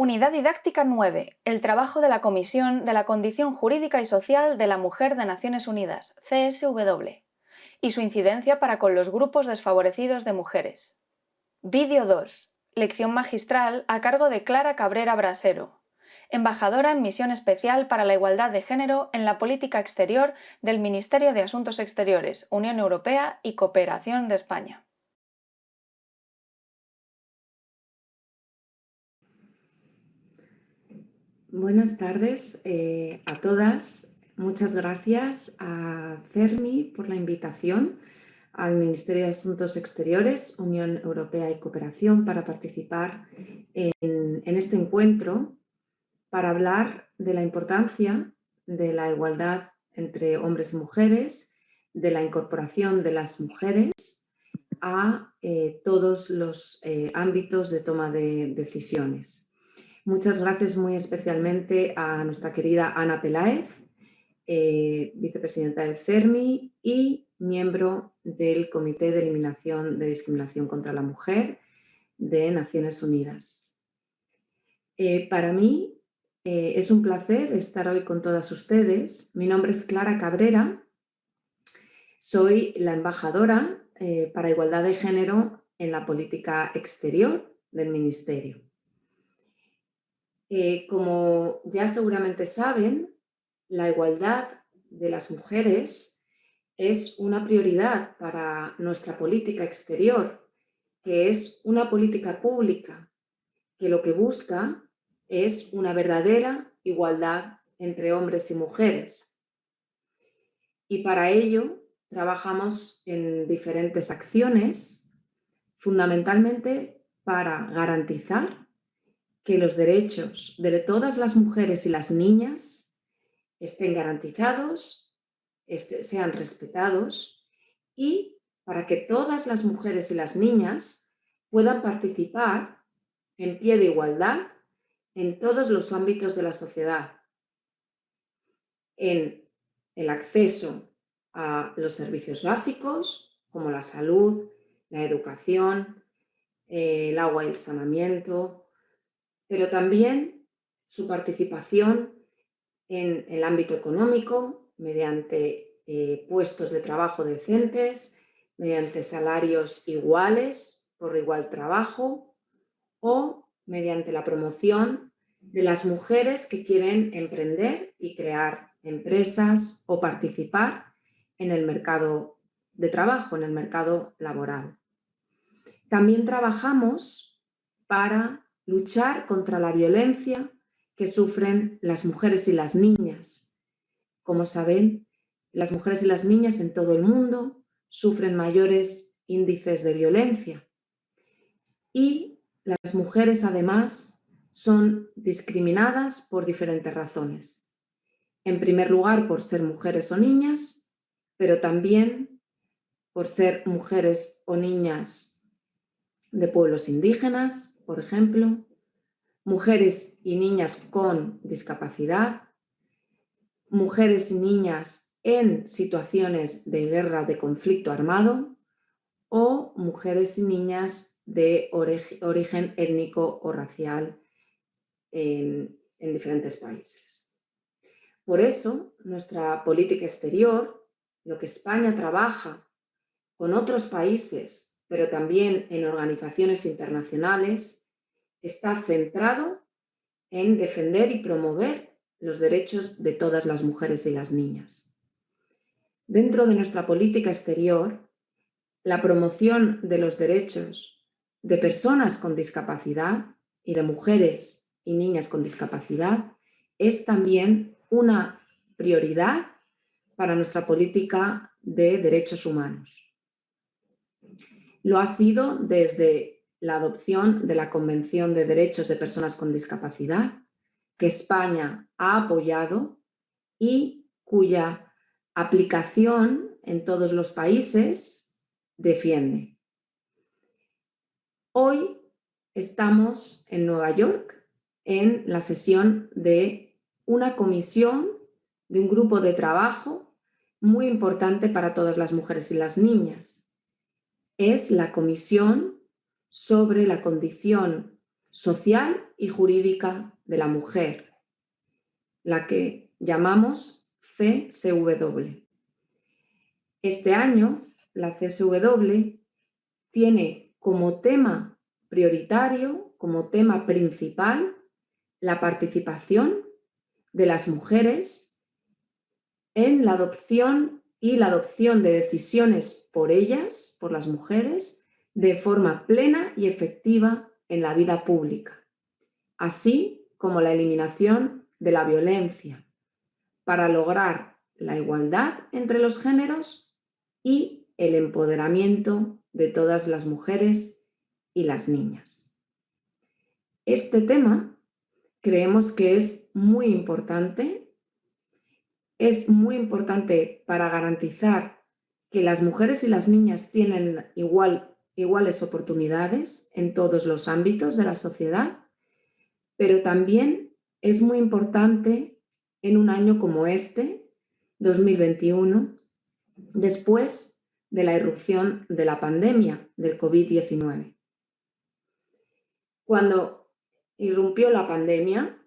Unidad Didáctica 9. El trabajo de la Comisión de la Condición Jurídica y Social de la Mujer de Naciones Unidas, CSW, y su incidencia para con los grupos desfavorecidos de mujeres. Vídeo 2. Lección magistral a cargo de Clara Cabrera Brasero, embajadora en misión especial para la igualdad de género en la política exterior del Ministerio de Asuntos Exteriores, Unión Europea y Cooperación de España. Buenas tardes a todas. Muchas gracias a CERMI por la invitación al Ministerio de Asuntos Exteriores, Unión Europea y Cooperación para participar en este encuentro para hablar de la importancia de la igualdad entre hombres y mujeres, de la incorporación de las mujeres a todos los ámbitos de toma de decisiones. Muchas gracias muy especialmente a nuestra querida Ana Peláez, vicepresidenta del CERMI y miembro del Comité de Eliminación de Discriminación contra la Mujer de Naciones Unidas. Para mí es un placer estar hoy con todas ustedes. Mi nombre es Clara Cabrera, soy la embajadora para Igualdad de Género en la política exterior del Ministerio. Como ya seguramente saben, la igualdad de las mujeres es una prioridad para nuestra política exterior, que es una política pública que lo que busca es una verdadera igualdad entre hombres y mujeres. Y para ello trabajamos en diferentes acciones, fundamentalmente para garantizar que los derechos de todas las mujeres y las niñas estén garantizados, sean respetados y para que todas las mujeres y las niñas puedan participar en pie de igualdad en todos los ámbitos de la sociedad, en el acceso a los servicios básicos como la salud, la educación, el agua y el saneamiento, pero también su participación en el ámbito económico mediante puestos de trabajo decentes, mediante salarios iguales por igual trabajo o mediante la promoción de las mujeres que quieren emprender y crear empresas o participar en el mercado de trabajo, en el mercado laboral. También trabajamos para luchar contra la violencia que sufren las mujeres y las niñas. Como saben, las mujeres y las niñas en todo el mundo sufren mayores índices de violencia y las mujeres además son discriminadas por diferentes razones. En primer lugar, por ser mujeres o niñas, pero también por ser mujeres o niñas de pueblos indígenas, por ejemplo, mujeres y niñas con discapacidad, mujeres y niñas en situaciones de guerra o de conflicto armado o mujeres y niñas de origen étnico o racial en diferentes países. Por eso, nuestra política exterior, lo que España trabaja con otros países, pero también en organizaciones internacionales, está centrado en defender y promover los derechos de todas las mujeres y las niñas. Dentro de nuestra política exterior, la promoción de los derechos de personas con discapacidad y de mujeres y niñas con discapacidad es también una prioridad para nuestra política de derechos humanos. Lo ha sido desde la adopción de la Convención de Derechos de Personas con Discapacidad, que España ha apoyado y cuya aplicación en todos los países defiende. Hoy estamos en Nueva York en la sesión de una comisión, de un grupo de trabajo muy importante para todas las mujeres y las niñas. Es la Comisión sobre la Condición social y jurídica de la mujer, la que llamamos CSW. Este año, la CSW tiene como tema prioritario, como tema principal, la participación de las mujeres en la adopción y la adopción de decisiones por ellas, por las mujeres, de forma plena y efectiva en la vida pública, así como la eliminación de la violencia, para lograr la igualdad entre los géneros y el empoderamiento de todas las mujeres y las niñas. Este tema creemos que es muy importante para garantizar que las mujeres y las niñas tienen iguales oportunidades en todos los ámbitos de la sociedad, pero también es muy importante en un año como este, 2021, después de la irrupción de la pandemia del COVID-19. Cuando irrumpió la pandemia,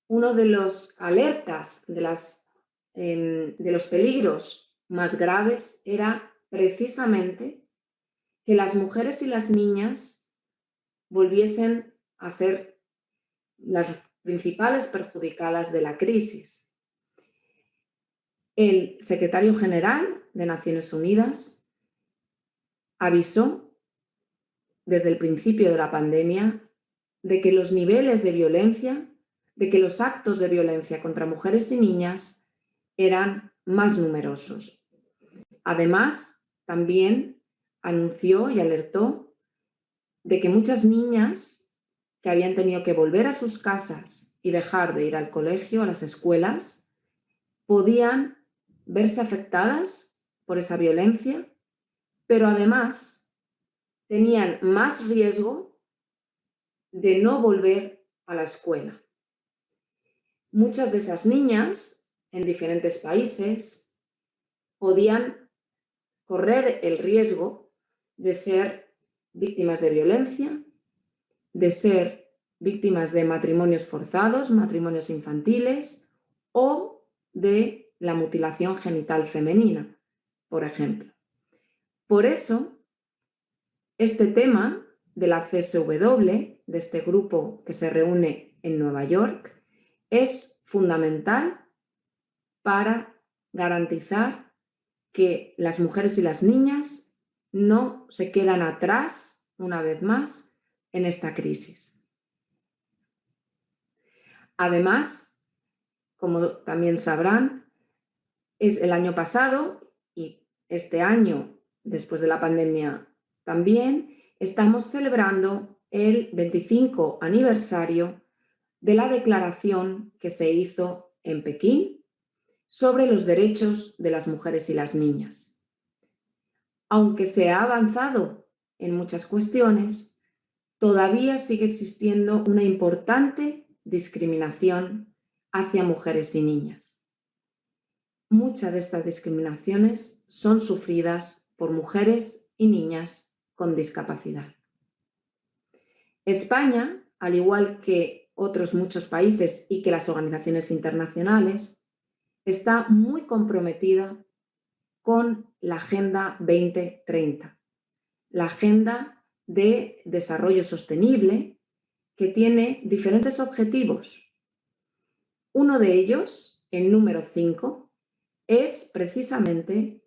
uno de los alertas de los peligros más graves era precisamente que las mujeres y las niñas volviesen a ser las principales perjudicadas de la crisis. El secretario general de Naciones Unidas avisó desde el principio de la pandemia de que los niveles de violencia, de que los actos de violencia contra mujeres y niñas eran más numerosos. Además, también anunció y alertó de que muchas niñas que habían tenido que volver a sus casas y dejar de ir al colegio, a las escuelas, podían verse afectadas por esa violencia, pero además tenían más riesgo de no volver a la escuela. Muchas de esas niñas en diferentes países podían correr el riesgo de ser víctimas de violencia, de ser víctimas de matrimonios forzados, matrimonios infantiles o de la mutilación genital femenina, por ejemplo. Por eso, este tema de la CSW, de este grupo que se reúne en Nueva York, es fundamental para garantizar que las mujeres y las niñas no se quedan atrás, una vez más, en esta crisis. Además, como también sabrán, es el año pasado y este año, después de la pandemia también, estamos celebrando el 25 aniversario de la declaración que se hizo en Pekín sobre los derechos de las mujeres y las niñas. Aunque se ha avanzado en muchas cuestiones, todavía sigue existiendo una importante discriminación hacia mujeres y niñas. Muchas de estas discriminaciones son sufridas por mujeres y niñas con discapacidad. España, al igual que otros muchos países y que las organizaciones internacionales, está muy comprometida con la Agenda 2030, la Agenda de Desarrollo Sostenible, que tiene diferentes objetivos. Uno de ellos, el número 5, es precisamente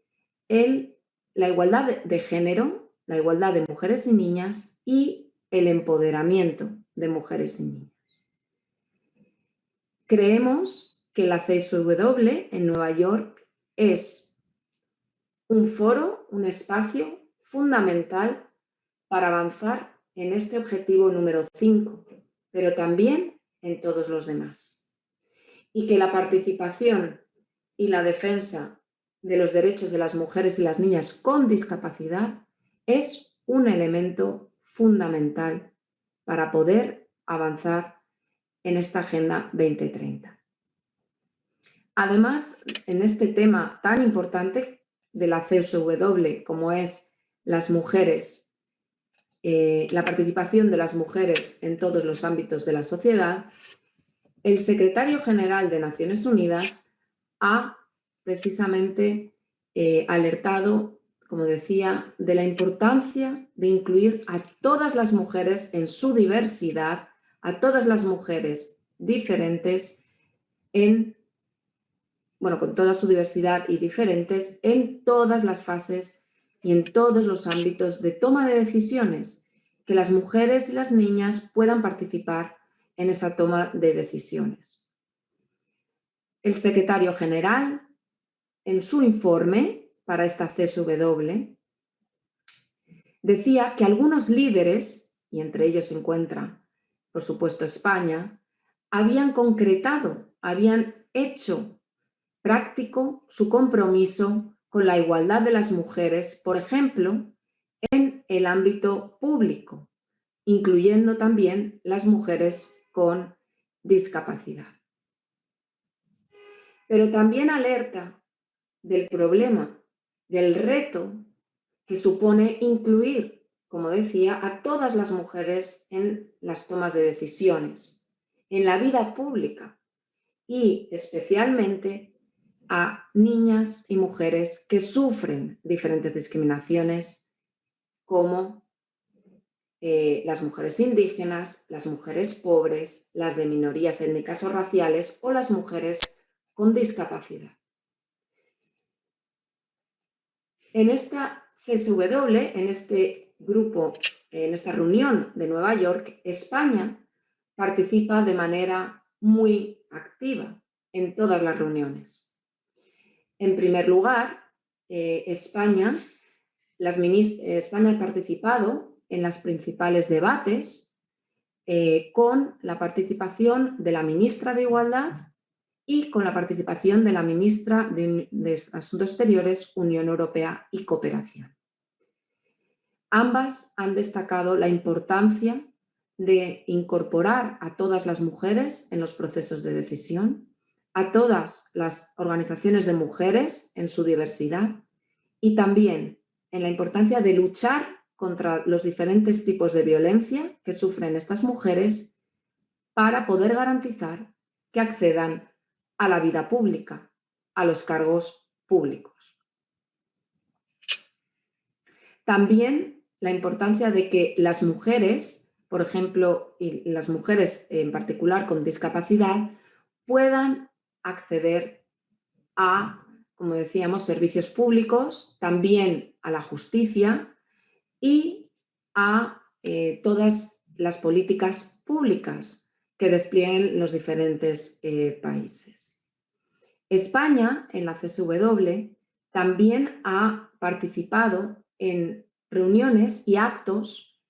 la igualdad de género, la igualdad de mujeres y niñas y el empoderamiento de mujeres y niñas. Creemos que la CSW en Nueva York es un foro, un espacio fundamental para avanzar en este objetivo número 5, pero también en todos los demás. Y que la participación y la defensa de los derechos de las mujeres y las niñas con discapacidad es un elemento fundamental para poder avanzar en esta Agenda 2030. Además, en este tema tan importante de la CSW como es las mujeres la participación de las mujeres en todos los ámbitos de la sociedad, el secretario general de Naciones Unidas ha precisamente alertado, como decía, de la importancia de incluir a todas las mujeres en su diversidad, a todas las mujeres diferentes con toda su diversidad y diferentes en todas las fases y en todos los ámbitos de toma de decisiones, que las mujeres y las niñas puedan participar en esa toma de decisiones. El secretario general, en su informe para esta CSW, decía que algunos líderes, y entre ellos se encuentra, por supuesto, España, habían concretado, habían hecho práctico su compromiso con la igualdad de las mujeres, por ejemplo, en el ámbito público, incluyendo también las mujeres con discapacidad. Pero también alerta del problema, del reto que supone incluir, como decía, a todas las mujeres en las tomas de decisiones, en la vida pública y especialmente a niñas y mujeres que sufren diferentes discriminaciones, como las mujeres indígenas, las mujeres pobres, las de minorías étnicas o raciales o las mujeres con discapacidad. En esta CSW, en este grupo, en esta reunión de Nueva York, España participa de manera muy activa en todas las reuniones. En primer lugar, España ha participado en los principales debates con la participación de la ministra de Igualdad y con la participación de la ministra de Asuntos Exteriores, Unión Europea y Cooperación. Ambas han destacado la importancia de incorporar a todas las mujeres en los procesos de decisión, a todas las organizaciones de mujeres en su diversidad y también en la importancia de luchar contra los diferentes tipos de violencia que sufren estas mujeres para poder garantizar que accedan a la vida pública, a los cargos públicos. También la importancia de que las mujeres, por ejemplo, y las mujeres en particular con discapacidad, puedan acceder a, como decíamos, servicios públicos, también a la justicia y a todas las políticas públicas que desplieguen los diferentes países. España, en la CSW, también ha participado en reuniones y actos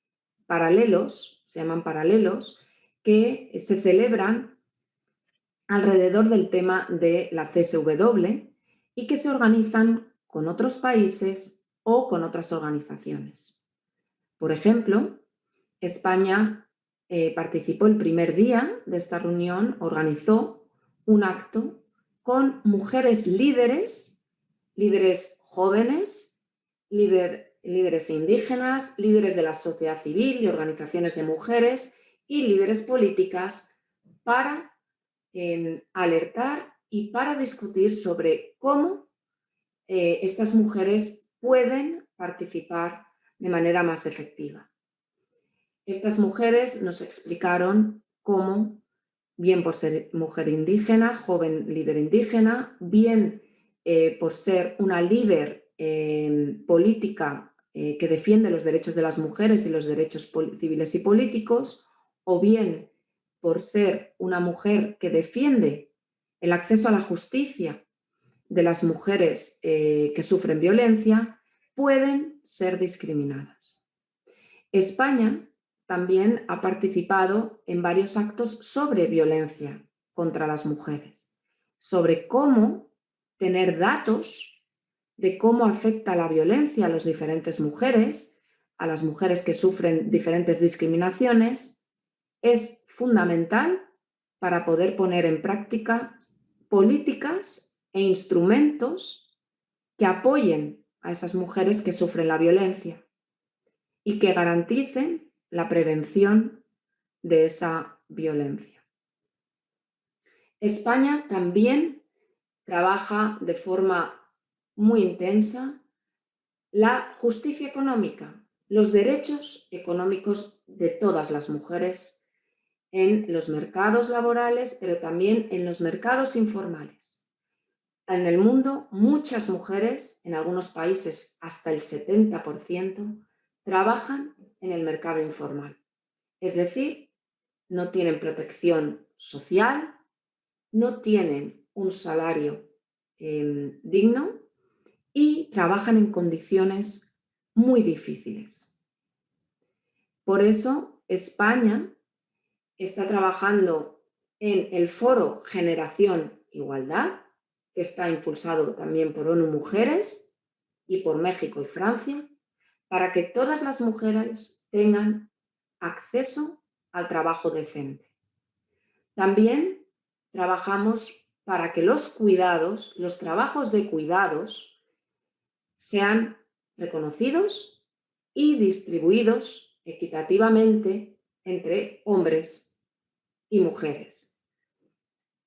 paralelos, se llaman paralelos, que se celebran alrededor del tema de la CSW y que se organizan con otros países o con otras organizaciones. Por ejemplo, España participó el primer día de esta reunión, organizó un acto con mujeres líderes jóvenes, líderes indígenas, líderes de la sociedad civil y organizaciones de mujeres y líderes políticas para alertar y para discutir sobre cómo estas mujeres pueden participar de manera más efectiva. Estas mujeres nos explicaron cómo, bien por ser mujer indígena, joven líder indígena, bien por ser una líder política que defiende los derechos de las mujeres y los derechos civiles y políticos, o bien por ser una mujer que defiende el acceso a la justicia de las mujeres que sufren violencia, pueden ser discriminadas. España también ha participado en varios actos sobre violencia contra las mujeres, sobre cómo tener datos de cómo afecta la violencia a las diferentes mujeres, a las mujeres que sufren diferentes discriminaciones, es fundamental para poder poner en práctica políticas e instrumentos que apoyen a esas mujeres que sufren la violencia. y que garanticen la prevención de esa violencia. España también trabaja de forma muy intensa la justicia económica, los derechos económicos de todas las mujeres en los mercados laborales, pero también en los mercados informales. En el mundo, muchas mujeres, en algunos países hasta el 70%, trabajan en el mercado informal. Es decir, no tienen protección social, no tienen un salario digno y trabajan en condiciones muy difíciles. Por eso, España está trabajando en el Foro Generación Igualdad, que está impulsado también por ONU Mujeres y por México y Francia, para que todas las mujeres tengan acceso al trabajo decente. También trabajamos para que los cuidados, los trabajos de cuidados, sean reconocidos y distribuidos equitativamente entre hombres y mujeres.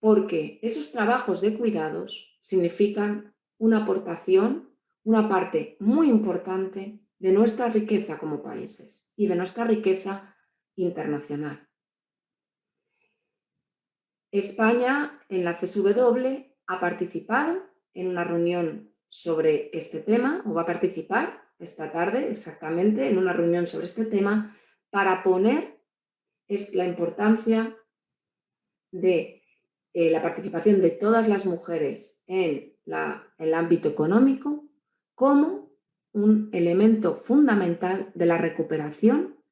Porque esos trabajos de cuidados significan una aportación, una parte muy importante de nuestra riqueza como países y de nuestra riqueza internacional. España, en la CSW, ha participado en una reunión sobre este tema, o va a participar esta tarde exactamente en una reunión sobre este tema, para poner la importancia de la participación de todas las mujeres en el ámbito económico como un elemento fundamental de la recuperación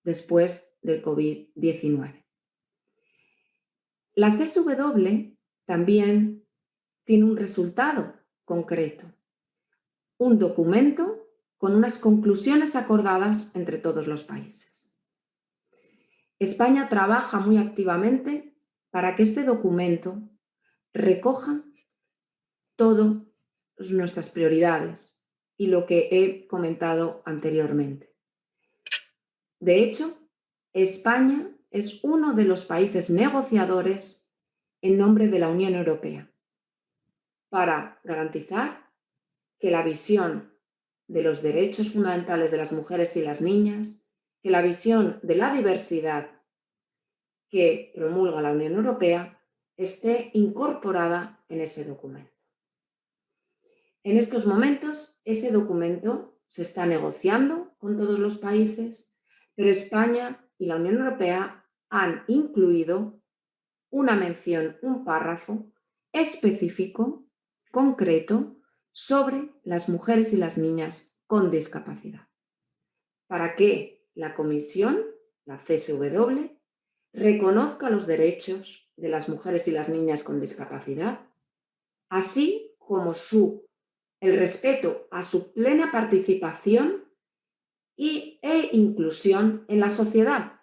después del COVID-19. La CSW también tiene un resultado concreto, un documento con unas conclusiones acordadas entre todos los países. España trabaja muy activamente para que este documento recoja todas nuestras prioridades y lo que he comentado anteriormente. De hecho, España es uno de los países negociadores en nombre de la Unión Europea para garantizar que la visión de los derechos fundamentales de las mujeres y las niñas, que la visión de la diversidad que promulga la Unión Europea esté incorporada en ese documento. En estos momentos, ese documento se está negociando con todos los países, pero España y la Unión Europea han incluido una mención, un párrafo específico, concreto, sobre las mujeres y las niñas con discapacidad, para que la Comisión, la CSW, reconozca los derechos de las mujeres y las niñas con discapacidad, así como el respeto a su plena participación e inclusión en la sociedad,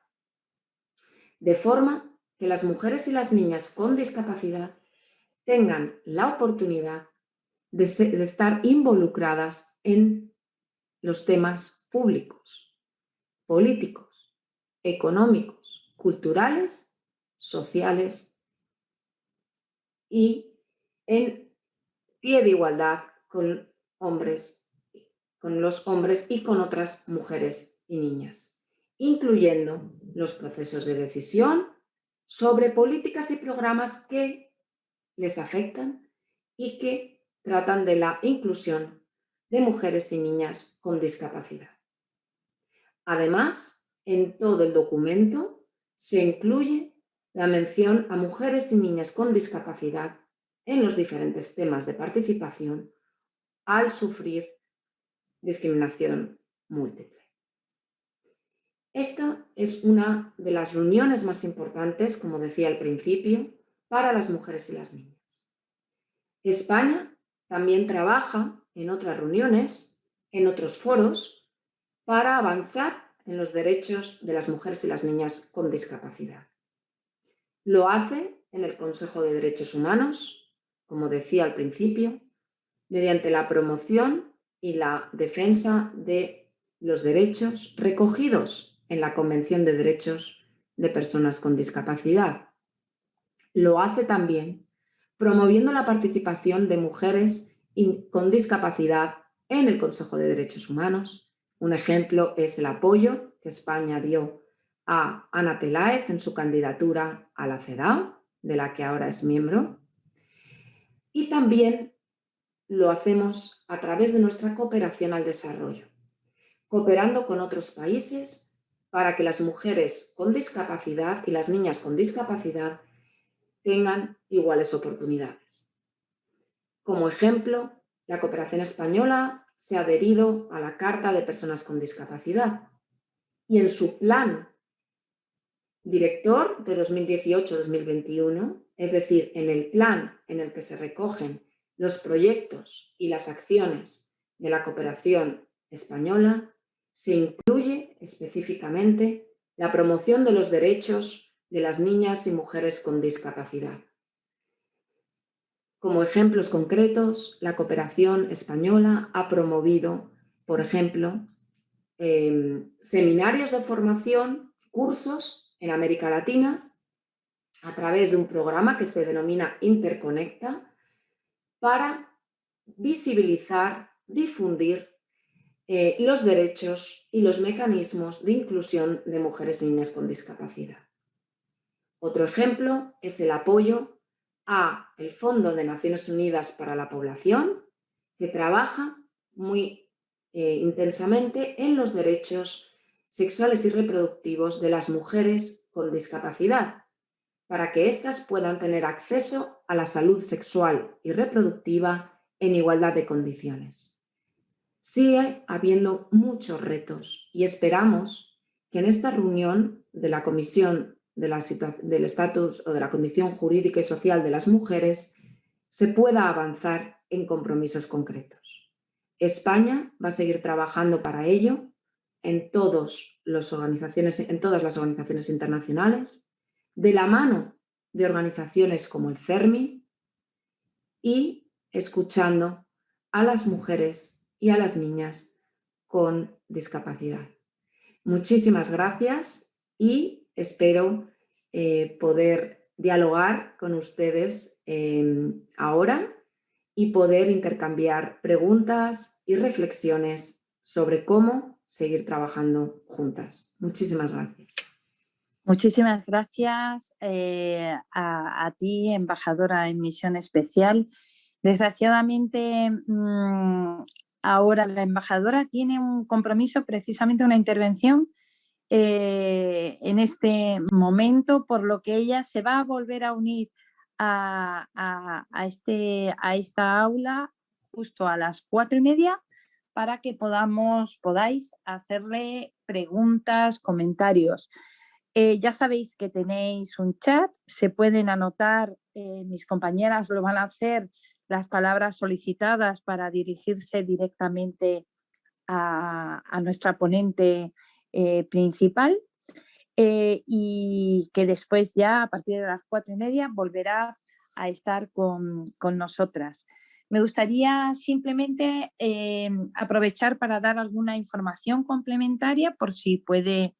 de forma que las mujeres y las niñas con discapacidad tengan la oportunidad de estar involucradas en los temas públicos, políticos, económicos, culturales, sociales y en pie de igualdad con los hombres y con otras mujeres y niñas, incluyendo los procesos de decisión sobre políticas y programas que les afectan y que tratan de la inclusión de mujeres y niñas con discapacidad. Además, en todo el documento se incluye la mención a mujeres y niñas con discapacidad en los diferentes temas de participación al sufrir discriminación múltiple. Esta es una de las reuniones más importantes, como decía al principio, para las mujeres y las niñas. España también trabaja en otras reuniones, en otros foros, para avanzar en los derechos de las mujeres y las niñas con discapacidad. Lo hace en el Consejo de Derechos Humanos, como decía al principio, mediante la promoción y la defensa de los derechos recogidos en la Convención de Derechos de Personas con Discapacidad. Lo hace también promoviendo la participación de mujeres con discapacidad en el Consejo de Derechos Humanos. Un ejemplo es el apoyo que España dio a Ana Peláez en su candidatura a la CEDAW, de la que ahora es miembro. Y también lo hacemos a través de nuestra cooperación al desarrollo, cooperando con otros países para que las mujeres con discapacidad y las niñas con discapacidad tengan iguales oportunidades. Como ejemplo, la cooperación española se ha adherido a la Carta de Personas con Discapacidad y en su plan director de 2018-2021, es decir, en el plan en el que se recogen los proyectos y las acciones de la cooperación española, se incluye específicamente la promoción de los derechos de las niñas y mujeres con discapacidad. Como ejemplos concretos, la cooperación española ha promovido, por ejemplo, seminarios de formación, cursos en América Latina, a través de un programa que se denomina Interconecta, para visibilizar, difundir los derechos y los mecanismos de inclusión de mujeres y niñas con discapacidad. Otro ejemplo es el apoyo al Fondo de Naciones Unidas para la Población, que trabaja muy intensamente en los derechos sexuales y reproductivos de las mujeres con discapacidad, para que éstas puedan tener acceso a la salud sexual y reproductiva en igualdad de condiciones. Sigue habiendo muchos retos y esperamos que en esta reunión de la Comisión del Estatus o de la Condición Jurídica y Social de las Mujeres se pueda avanzar en compromisos concretos. España va a seguir trabajando para ello en todas las organizaciones internacionales, de la mano de organizaciones como el CERMI y escuchando a las mujeres y a las niñas con discapacidad. Muchísimas gracias y espero poder dialogar con ustedes ahora y poder intercambiar preguntas y reflexiones sobre cómo seguir trabajando juntas. Muchísimas gracias. Muchísimas gracias a ti, embajadora en misión especial. Desgraciadamente, ahora la embajadora tiene un compromiso, precisamente una intervención en este momento, por lo que ella se va a volver a unir a esta aula justo a las 4:30 para que podáis hacerle preguntas, comentarios. Ya sabéis que tenéis un chat, se pueden anotar, mis compañeras lo van a hacer, las palabras solicitadas para dirigirse directamente a nuestra ponente principal y que después ya a partir de las 4:30 volverá a estar con nosotras. Me gustaría simplemente aprovechar para dar alguna información complementaria por si puede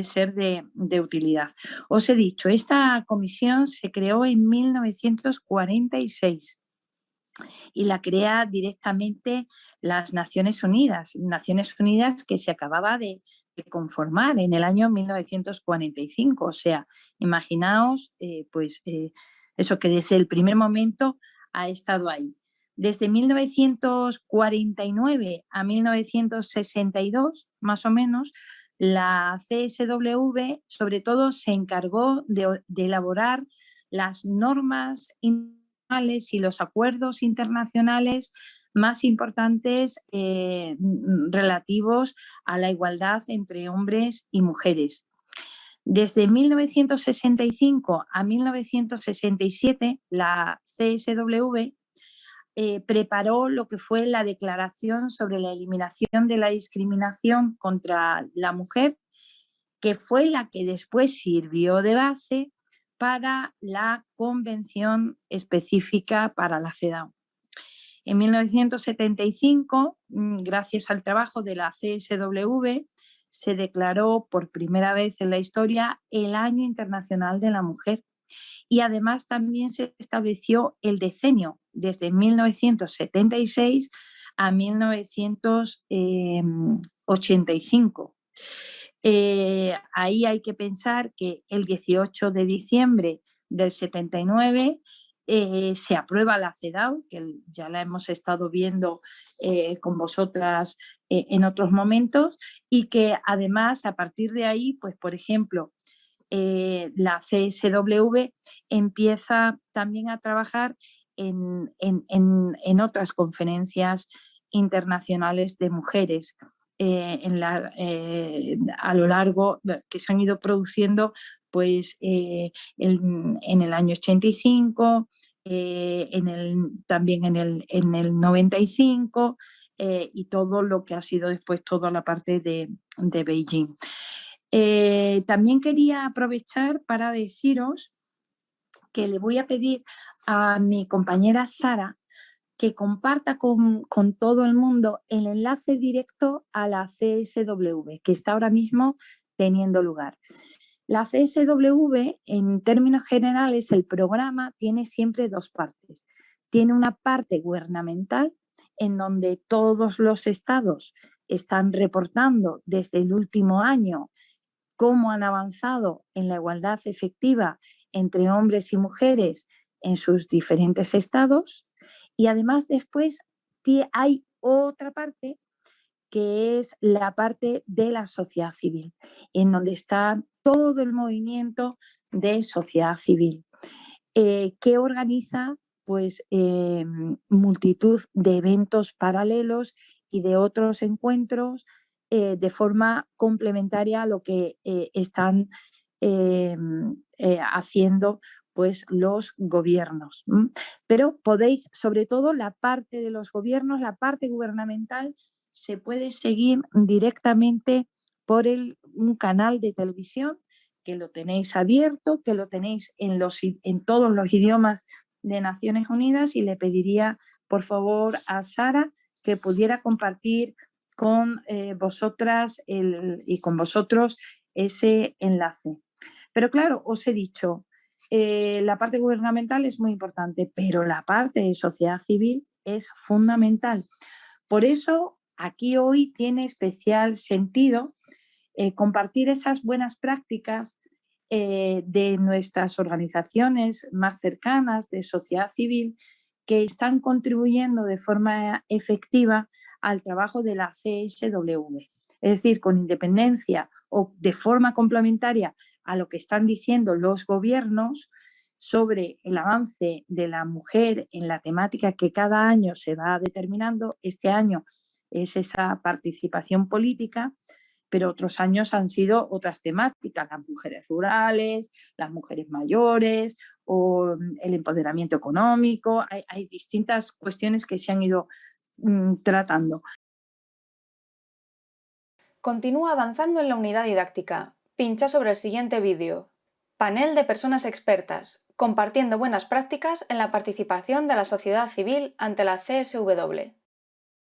ser de utilidad. Os he dicho, esta comisión se creó en 1946 y la crea directamente las Naciones Unidas que se acababa de conformar en el año 1945. O sea, imaginaos eso que desde el primer momento ha estado ahí. Desde 1949 a 1962, más o menos, la CSW sobre todo se encargó de elaborar las normas internacionales y los acuerdos internacionales más importantes relativos a la igualdad entre hombres y mujeres. Desde 1965 a 1967, la CSW preparó lo que fue la Declaración sobre la Eliminación de la Discriminación contra la Mujer, que fue la que después sirvió de base para la Convención específica para la CEDAW. En 1975, gracias al trabajo de la CSW, se declaró por primera vez en la historia el Año Internacional de la Mujer. Y además también se estableció el decenio desde 1976 a 1985. Ahí hay que pensar que el 18 de diciembre del 79 se aprueba la CEDAW, que ya la hemos estado viendo con vosotras en otros momentos, y que además a partir de ahí, pues por ejemplo, la CSW empieza también a trabajar en otras conferencias internacionales de mujeres a lo largo que se han ido produciendo pues, en el año 85, también en el 95 y todo lo que ha sido después toda la parte de Beijing. También quería aprovechar para deciros que le voy a pedir a mi compañera Sara que comparta con todo el mundo el enlace directo a la CSW, que está ahora mismo teniendo lugar. La CSW, en términos generales, el programa tiene siempre dos partes. Tiene una parte gubernamental, en donde todos los estados están reportando desde el último año cómo han avanzado en la igualdad efectiva entre hombres y mujeres en sus diferentes estados. Y además después hay otra parte que es la parte de la sociedad civil, en donde está todo el movimiento de sociedad civil, que organiza pues, multitud de eventos paralelos y de otros encuentros de forma complementaria a lo que están haciendo pues, los gobiernos. Pero podéis, sobre todo la parte de los gobiernos, la parte gubernamental, se puede seguir directamente por un canal de televisión que lo tenéis abierto, que lo tenéis en todos los idiomas de Naciones Unidas, y le pediría por favor a Sara que pudiera compartir con vosotras y con vosotros ese enlace. Pero claro, os he dicho, la parte gubernamental es muy importante, pero la parte de sociedad civil es fundamental. Por eso aquí hoy tiene especial sentido compartir esas buenas prácticas de nuestras organizaciones más cercanas de sociedad civil que están contribuyendo de forma efectiva al trabajo de la CSW. Es decir, con independencia o de forma complementaria a lo que están diciendo los gobiernos sobre el avance de la mujer en la temática que cada año se va determinando. Este año es esa participación política, pero otros años han sido otras temáticas, las mujeres rurales, las mujeres mayores o el empoderamiento económico. Hay distintas cuestiones que se han ido tratando. Continúa avanzando en la unidad didáctica. Pincha sobre el siguiente vídeo. Panel de personas expertas, compartiendo buenas prácticas en la participación de la sociedad civil ante la CSW.